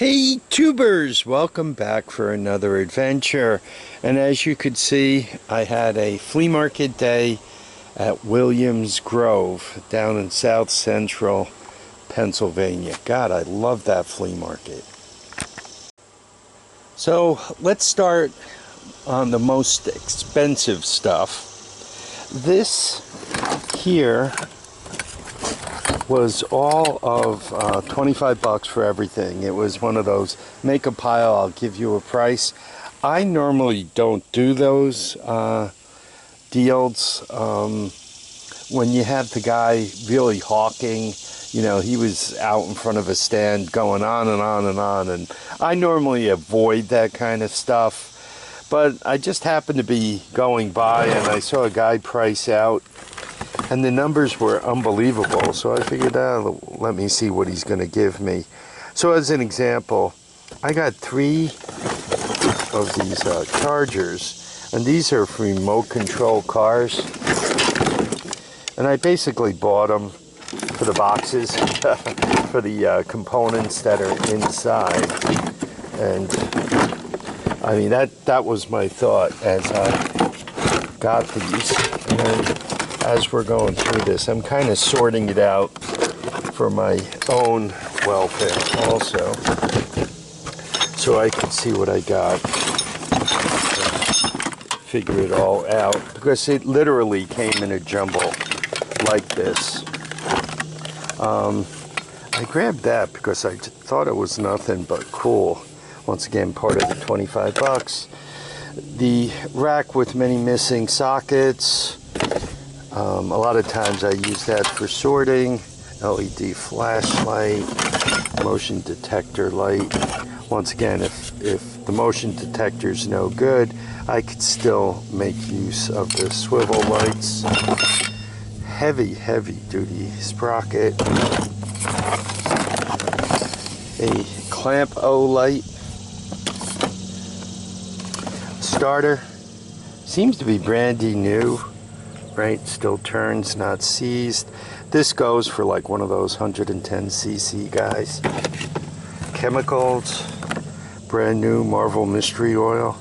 Hey tubers, welcome back for another adventure. And as you could see, I had a flea market day at Williams Grove down in South Central Pennsylvania. God, I love that flea market. So let's start on the most expensive stuff. This here was all of 25 bucks for everything. It was one of those make a pile, I'll give you a price. I normally don't do those deals. When you have the guy really hawking, you know, he was out in front of a stand going on and on and on, and I normally avoid that kind of stuff. But I just happened to be going by and I saw a guy price out, and the numbers were unbelievable, so I figured, let me see what he's going to give me. So as an example, I got 3 of these chargers, and these are for remote control cars. And I basically bought them for the boxes, for the components that are inside. And I mean, that was my thought as I got these. And as we're going through this, I'm kind of sorting it out for my own welfare also, so I can see what I got, figure it all out, because it literally came in a jumble like this. I grabbed that because I thought it was nothing but cool. Once again, part of the 25 bucks. The rack with many missing sockets. A lot of times I use that for sorting. LED flashlight, motion detector light. Once again, if the motion detector's no good, I could still make use of the swivel lights. Heavy duty sprocket. A clamp O light. Starter. Seems to be brandy new. Right, still turns, not seized. This goes for like one of those 110cc guys. Chemicals, brand new Marvel Mystery Oil.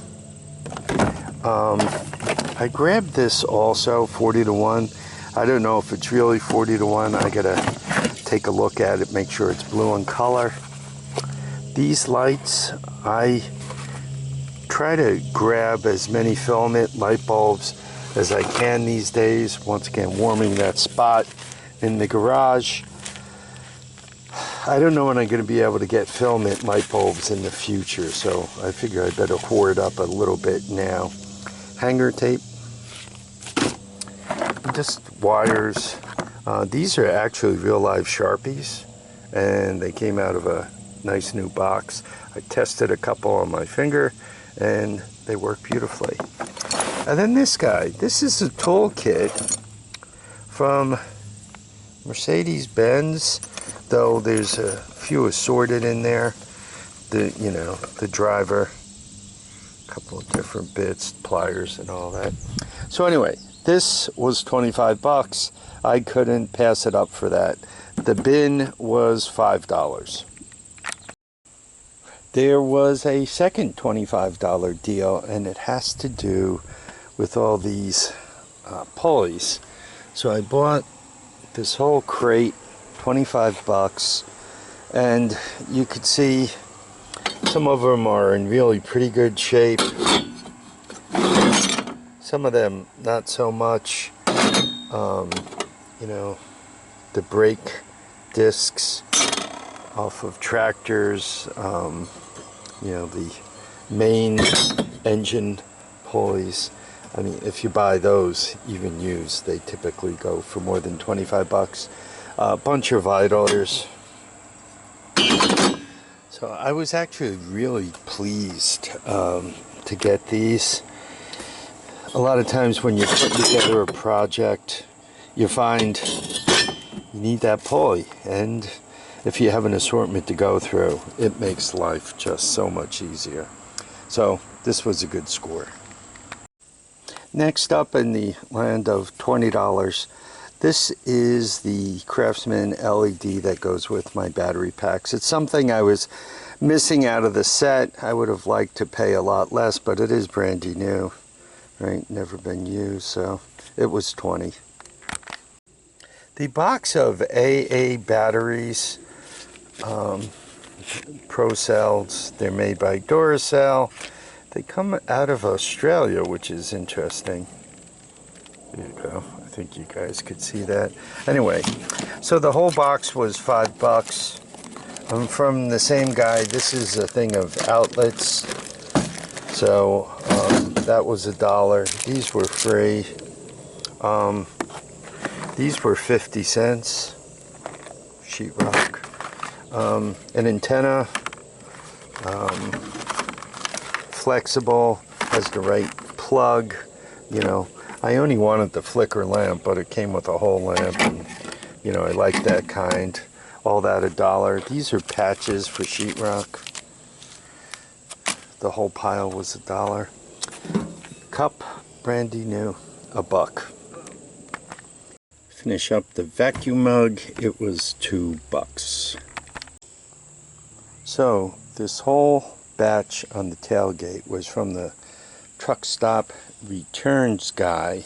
I grabbed this also, 40 to 1. I don't know if it's really 40 to 1. I gotta take a look at it, make sure it's blue in color. These lights, I try to grab as many filament light bulbs as I can these days. Once again, warming that spot in the garage. I don't know when I'm going to be able to get filament light bulbs in the future, so I figure I better hoard up a little bit now. Hanger tape, just wires. These are actually real live Sharpies, and they came out of a nice new box. I tested a couple on my finger and they work beautifully. And then this guy, this is a toolkit from Mercedes-Benz, though there's a few assorted in there. The driver, a couple of different bits, pliers and all that. So anyway, this was 25 bucks. I couldn't pass it up for that. The bin was $5. There was a second $25 deal, and it has to do with all these pulleys. So I bought this whole crate, 25 bucks, and you could see some of them are in really pretty good shape. Some of them not so much. You know, the brake discs off of tractors, you know, the main engine pulleys. I mean, if you buy those even used, they typically go for more than 25 bucks. A bunch of idlers. So I was actually really pleased to get these. A lot of times when you're putting together a project, you find you need that pulley, and if you have an assortment to go through, it makes life just so much easier. So this was a good score. Next up, in the land of $20, this is the Craftsman LED that goes with my battery packs. It's something I was missing out of the set. I would have liked to pay a lot less, but it is brandy new, right? Never been used, so it was 20. The box of AA batteries, Pro cells, they're made by Duracell. They come out of Australia, which is interesting. There you go. I think you guys could see that. Anyway, so the whole box was $5. From the same guy. This is a thing of outlets. So that was $1. These were free. These were 50 cents. Sheetrock. An antenna. Flexible. Has the right plug. You know, I only wanted the flicker lamp, but it came with a whole lamp. And, you know, I like that kind. All that $1. These are patches for sheetrock. The whole pile was $1. Cup, brandy new, $1. Finish up the vacuum mug. It was $2. So this whole batch on the tailgate was from the truck stop returns guy,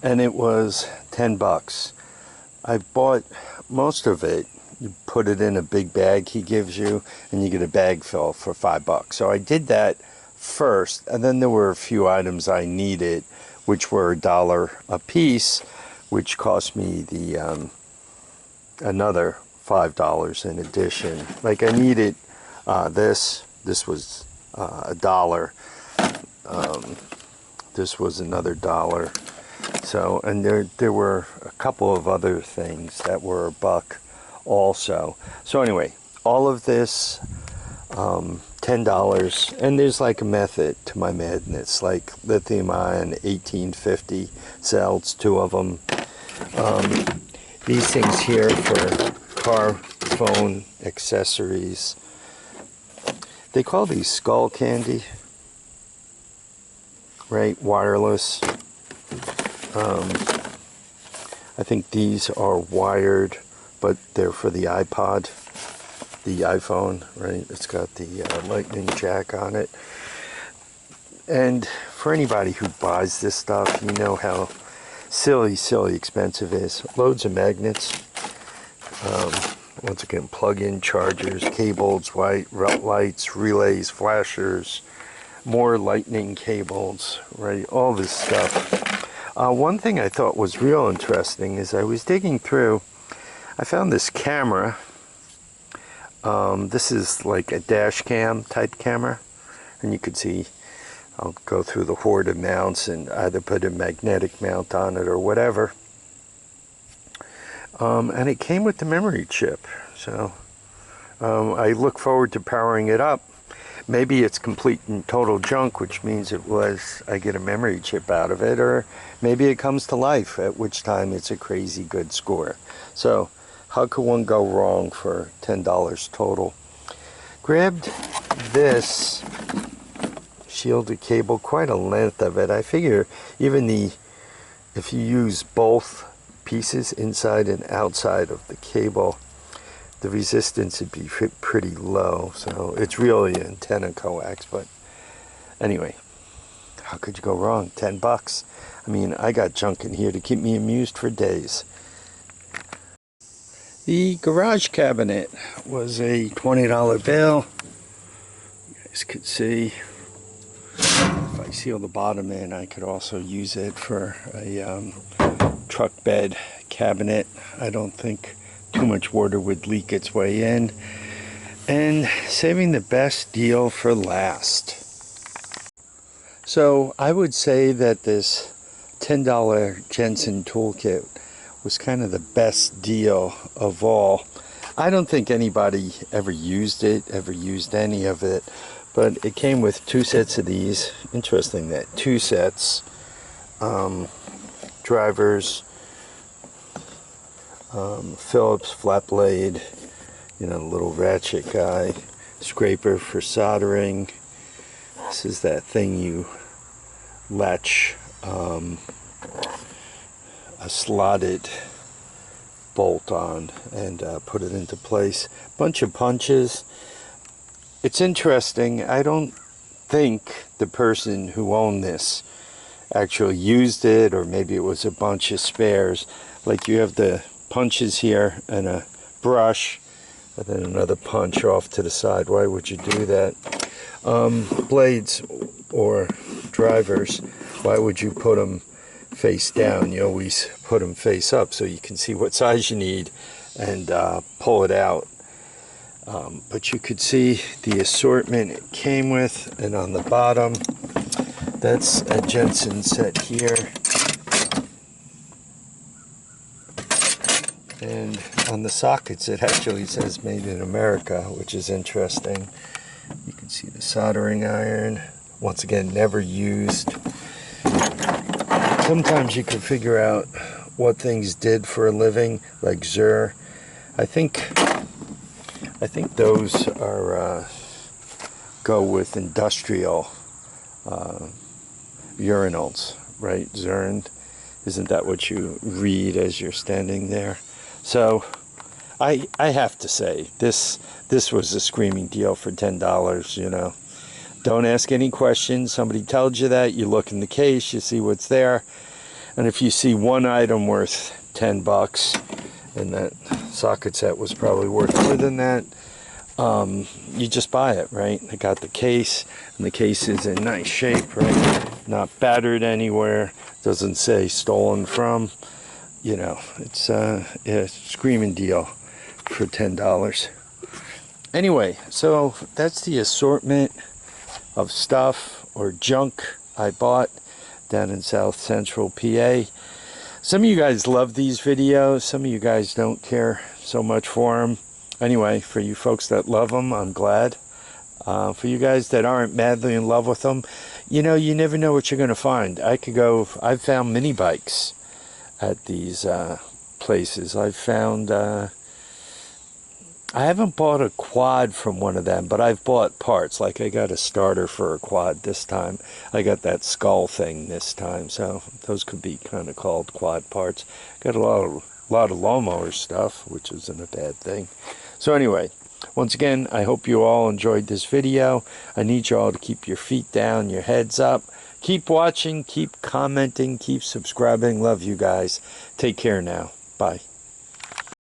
and it was $10. I bought most of it. You put it in a big bag he gives you, and you get a bag fill for $5. So I did that first, and then there were a few items I needed, which were $1 a piece, which cost me the another $5 in addition. Like I needed this. This was $1. This was another $1. So, and there were a couple of other things that were $1 also. So anyway, all of this, $10, and there's like a method to my madness, like lithium ion 1850 cells, 2 of them. These things here for car phone accessories. They call these skull candy, right? Wireless. I think these are wired, but they're for the iPod, the iPhone, right? It's got the lightning jack on it. And for anybody who buys this stuff, you know how silly expensive it is. Loads of magnets. Once again, plug-in chargers, cables, white lights, relays, flashers, more lightning cables, right? All this stuff. One thing I thought was real interesting is I was digging through, I found this camera. This is like a dash cam type camera, and you could see, I'll go through the horde of mounts and either put a magnetic mount on it or whatever. And it came with the memory chip, so I look forward to powering it up. Maybe it's complete and total junk, which means I get a memory chip out of it, or maybe it comes to life, at which time it's a crazy good score. So how could one go wrong for $10 total? Grabbed this shielded cable, quite a length of it. I figure even if you use both pieces inside and outside of the cable, the resistance would be pretty low. So it's really an antenna coax, but anyway, how could you go wrong? $10. I mean, I got junk in here to keep me amused for days. The garage cabinet was a $20 bill. You guys could see. If I seal the bottom in, I could also use it for a truck bed cabinet. I don't think too much water would leak its way in. And saving the best deal for last. So I would say that this $10 Jensen toolkit was kind of the best deal of all. I don't think anybody ever used any of it, but it came with 2 sets of these. Interesting that 2 sets. Drivers, Phillips flat blade, you know, little ratchet guy, scraper for soldering. This is that thing you latch a slotted bolt on and put it into place. Bunch of punches. it's interesting. I don't think the person who owned this actually used it, or maybe it was a bunch of spares. Like you have the punches here and a brush, and then another punch off to the side. Why would you do that? Blades or drivers, why would you put them face down? You always put them face up so you can see what size you need and pull it out. But you could see the assortment it came with, and on the bottom, that's a Jensen set here. And on the sockets, it actually says made in America, which is interesting. You can see the soldering iron. Once again, never used. Sometimes you can figure out what things did for a living, like Zur. I think those are go with industrial urinals, right? Zern. Isn't that what you read as you're standing there? So I have to say, this was a screaming deal for $10, you know. Don't ask any questions. Somebody tells you that, you look in the case, you see what's there. And if you see one item worth $10, and that socket set was probably worth more than that, you just buy it, right? I got the case, and the case is in nice shape, right? Not battered anywhere. Doesn't say stolen from. You know, it's a screaming deal for $10. Anyway, so that's the assortment of stuff or junk I bought down in South Central PA. Some of you guys love these videos. Some of you guys don't care so much for them. Anyway, for you folks that love them, I'm glad. For you guys that aren't madly in love with them, you know, you never know what you're going to find. I've found mini bikes at these places. I've found, I haven't bought a quad from one of them, but I've bought parts. Like I got a starter for a quad this time. I got that skull thing this time, so those could be kind of called quad parts. Got a lot of lawnmower stuff, which isn't a bad thing. So anyway, once again, I hope you all enjoyed this video. I need you all to keep your feet down, your heads up. Keep watching, keep commenting, keep subscribing. Love you guys. Take care now. Bye.